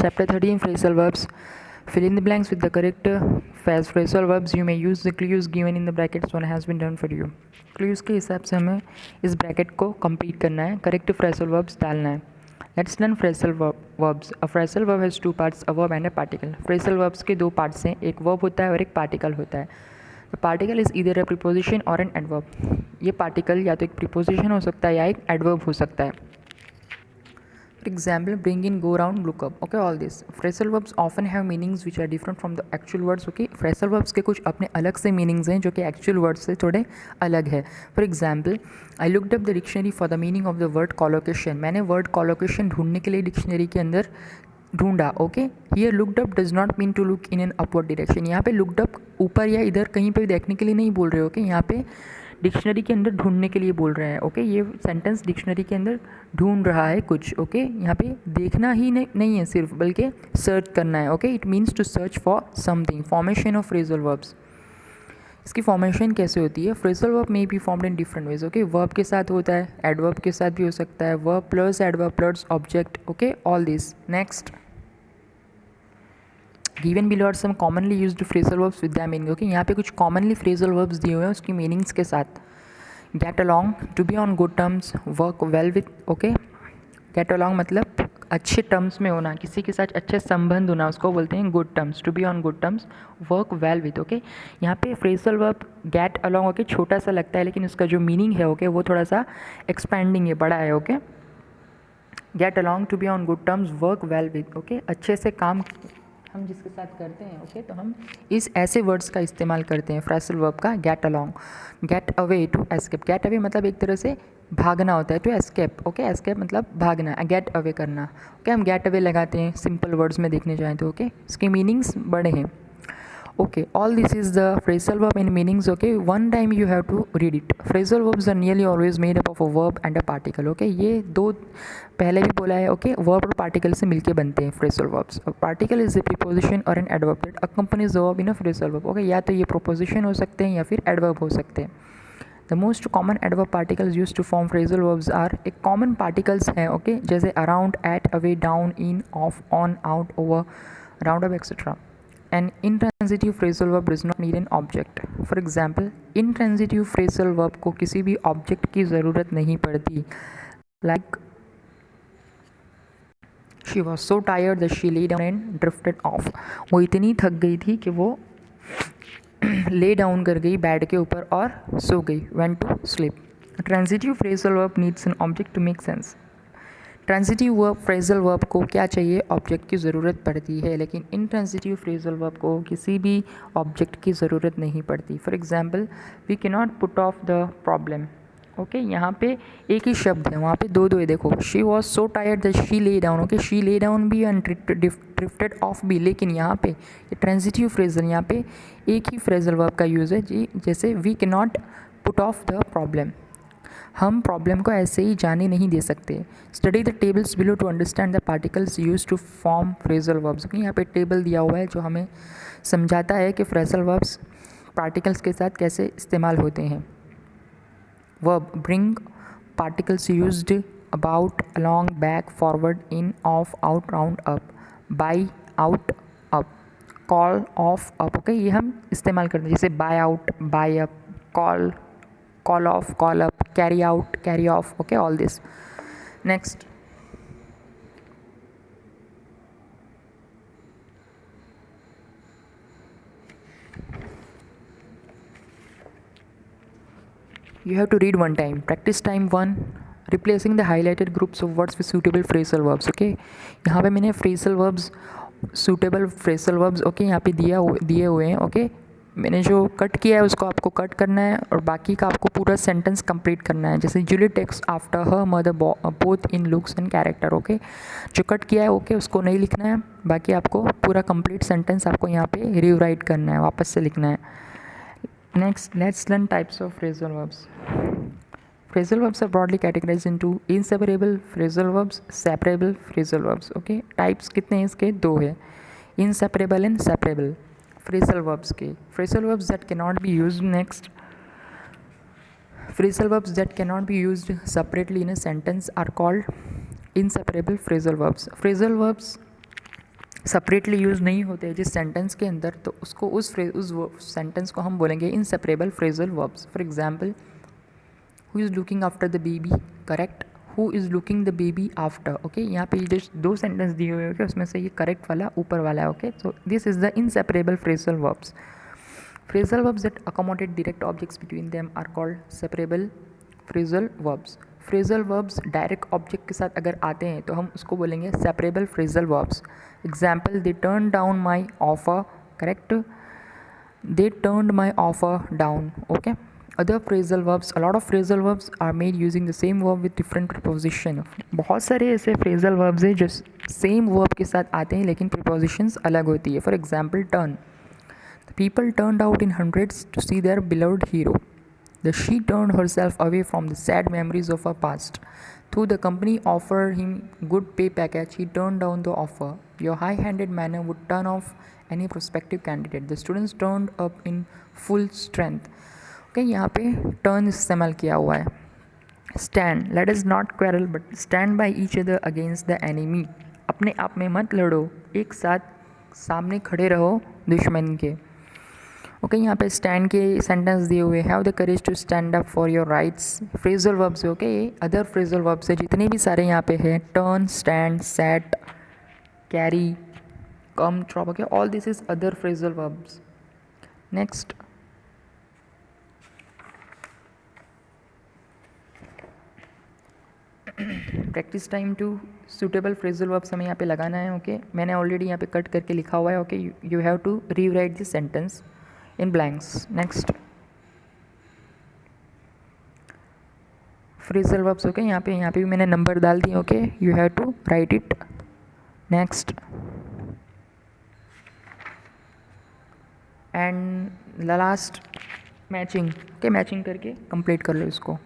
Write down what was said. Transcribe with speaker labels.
Speaker 1: Chapter 13 Phrasal verbs. Fill in the blanks with the correct phrasal verbs. You may use the clues given in the brackets. One has been done for you. Clues के हिसाब से हमें इस bracket को complete करना है, correct Frisal verbs डालना है. Let's learn phrasal verbs. A phrasal verb has two parts, a verb and a particle. Phrasal verbs के दो पार्ट्स हैं, एक वर्ब होता है और एक पार्टिकल होता है. The particle is either a preposition और एन एडवर्ब. ये पार्टिकल या तो एक प्रीपोजिशन हो सकता है या एक एडवर्ब हो सकता है. For example, bring in, go around, look up. Okay, all this. Phrasal verbs often have meanings which are different from the actual words. Okay, phrasal verbs के कुछ अपने अलग से meanings हैं जो कि actual words से थोड़े अलग है. For example, I looked up the dictionary for the meaning of the word collocation. मैंने word collocation ढूंढने के लिए डिक्शनरी के अंदर ढूंढा. Okay, here looked up does not mean to look in an upward direction. यहाँ पे लुकड अप ऊपर या इधर कहीं पे भी देखने के लिए नहीं बोल रहे. ओके, यहाँ पे डिक्शनरी के अंदर ढूंढने के लिए बोल रहे हैं. ओके, ये सेंटेंस डिक्शनरी के अंदर ढूंढ रहा है कुछ. ओके, यहाँ पे देखना ही नहीं है सिर्फ, बल्कि सर्च करना है. Okay, it means to search for something. Formation of phrasal verbs. इसकी फॉर्मेशन कैसे होती है? Phrasal verb may be formed in different ways. Okay, verb के साथ होता है, एडवर्ब के साथ भी हो सकता है, verb plus adverb plus object. Okay, all this. Next, given below are some commonly used phrasal verbs with the meaning. Okay, यहाँ पे कुछ कॉमनली फ्रेजल वर्ब्स दिए हुए हैं उसकी मीनिंग्स के साथ. Get along, to be on good terms, work well with. Okay, get along मतलब अच्छे टर्म्स में होना, किसी के साथ अच्छे संबंध होना, उसको बोलते हैं good terms. To be on good terms, work well with. Okay, यहाँ पे phrasal verb get along okay छोटा सा लगता है, लेकिन उसका जो मीनिंग है ओके वो थोड़ा सा एक्सपैंडिंग है, बड़ा है. Okay, get along, to be on good terms, work well with. Okay, अच्छे से काम हम जिसके साथ करते हैं. ओके, तो हम इस ऐसे वर्ड्स का इस्तेमाल करते हैं फ्रेजल वर्ब का. Get along, get away, to escape. Get away मतलब एक तरह से भागना होता है. To escape. ओके, एस्केप मतलब भागना, गेट अवे करना. ओके, हम गेट अवे लगाते हैं सिंपल वर्ड्स में देखने जाएँ तो. ओके, इसके मीनिंग्स बड़े हैं. Okay, all this is the phrasal verb and meanings. Okay, one time you have to read it. Phrasal verbs are nearly always made up of a verb and a particle. Okay, ये दो पहले भी बोला है. Okay, verb और particle से मिलके बनते हैं phrasal verbs. A particle is a preposition or an adverb that accompanies the verb in a phrasal verb. Okay, या तो ये proposition हो सकते हैं या फिर adverb हो सकते हैं. The most common adverb particles used to form phrasal verbs are एक common particles हैं. Okay, जैसे around, at, away, down, in, off, on, out, over, round up, etc. An intransitive phrasal verb does not need an object. For example, intransitive phrasal verb को किसी भी object की ज़रूरत नहीं पड़ती. Like, she was so tired that she lay down and drifted off. वो इतनी थक गई थी कि वो lay down कर गई बेड के ऊपर और सो गई. Went to sleep. A transitive phrasal verb needs an object to make sense. Transitive verb phrasal verb को क्या चाहिए? ऑब्जेक्ट की ज़रूरत पड़ती है, लेकिन इंट्रांजिटिव फ्रेजल वर्ब को किसी भी ऑब्जेक्ट की ज़रूरत नहीं पड़ती. For example, we can not put off the problem. Okay, यहाँ पे एक ही शब्द है, वहाँ पे दो है. देखो, she was so tired that she lay down. Okay, she lay down भी एंड ड्रिफ्टेड ऑफ भी, लेकिन यहाँ पे ये ट्रांजिटिव फ्रेजल, यहाँ पे एक ही फ्रेजल वर्ब का यूज़ है जी. जैसे we can not put off the problem, हम प्रॉब्लम को ऐसे ही जाने नहीं दे सकते. Study the tables below to understand the particles use to form phrasal verbs. यहाँ पे टेबल दिया हुआ है जो हमें समझाता है कि फ्रेजल वर्ब्स पार्टिकल्स के साथ कैसे इस्तेमाल होते हैं. Verb bring, particles used about, along, back, forward, in, of, out, round, up. By, out, up. Call, of, up. Okay, ये हम इस्तेमाल करते हैं, जैसे bye out, bye up, call, call off, call up, carry out, carry off. Okay, all this. Next, you have to read one time. Practice time 1, replacing the highlighted groups of words with suitable phrasal verbs. Okay, यहाँ पे मैंने phrasal verbs, suitable phrasal verbs okay यहाँ पे दिए हुए हैं. Okay, मैंने जो कट किया है उसको आपको कट करना है और बाकी का आपको पूरा सेंटेंस कंप्लीट करना है. जैसे Julie takes after her mother both in looks and character. Okay, जो कट किया है ओके उसको नहीं लिखना है, बाकी आपको पूरा कंप्लीट सेंटेंस आपको यहाँ पे रिराइट करना है, वापस से लिखना है. Next, let's learn types of phrasal verbs. Phrasal verbs are broadly categorized into inseparable phrasal verbs, separable phrasal verbs. Okay, types कितने हैं इसके? 2 है, inseparable and separable. Phrasal verbs के phrasal verbs that can not be used. Next, phrasal verbs that can not be used separately in a sentence are called inseparable phrasal verbs. Phrasal verbs separately use नहीं होते जिस sentence के अंदर, तो उसको उस sentence को हम बोलेंगे inseparable phrasal verbs. For example, who is looking after the baby, correct. Who is looking the baby after. Okay, यहाँ पे जो दो सेंटेंस दिए हुए हैं उसमें से ये करेक्ट वाला ऊपर वाला है. Okay, so this is the inseparable phrasal verbs. Phrasal verbs that accommodate direct objects between them are called separable phrasal verbs. Phrasal verbs direct object के साथ अगर आते हैं तो हम उसको बोलेंगे separable phrasal verbs. Example, they turned down my offer, correct. They turned my offer down. Okay. Other phrasal verbs, a lot of phrasal verbs are made using the same verb with different preposition. बहुत सारे ऐसे phrasal verbs हैं जो same verb के साथ आते हैं लेकिन prepositions अलग होती है. For example, turn. The people turned out in hundreds to see their beloved hero. She turned herself away from the sad memories of her past. Though the company offered him good pay package, he turned down the offer. Your high-handed manner would turn off any prospective candidate. The students turned up in full strength. Okay, यहाँ पे turn इस्तेमाल किया हुआ है. Stand. Let us not quarrel, but stand by each other against the enemy. अपने आप में मत लड़ो, एक साथ सामने खड़े रहो दुश्मन के. ओके, यहाँ पे स्टैंड के सेंटेंस दिए हुए. Have the courage to stand up for your rights. Phrasal verbs. Okay, other phrasal verbs है जितने भी सारे यहाँ पे है. Turn, stand, set, carry, come, drop. Okay, all this is other phrasal verbs. Next, practice time to suitable phrasal verbs हमें यहाँ पे लगाना है. ओके, मैंने ऑलरेडी यहाँ पे कट करके लिखा हुआ है. Okay, you have to rewrite this sentence in blanks. Next, phrasal verbs. Okay, यहाँ पे भी मैंने नंबर डाल दिए. Okay, you have to write it. Next, and last matching. Okay, matching करके कंप्लीट कर लो इसको.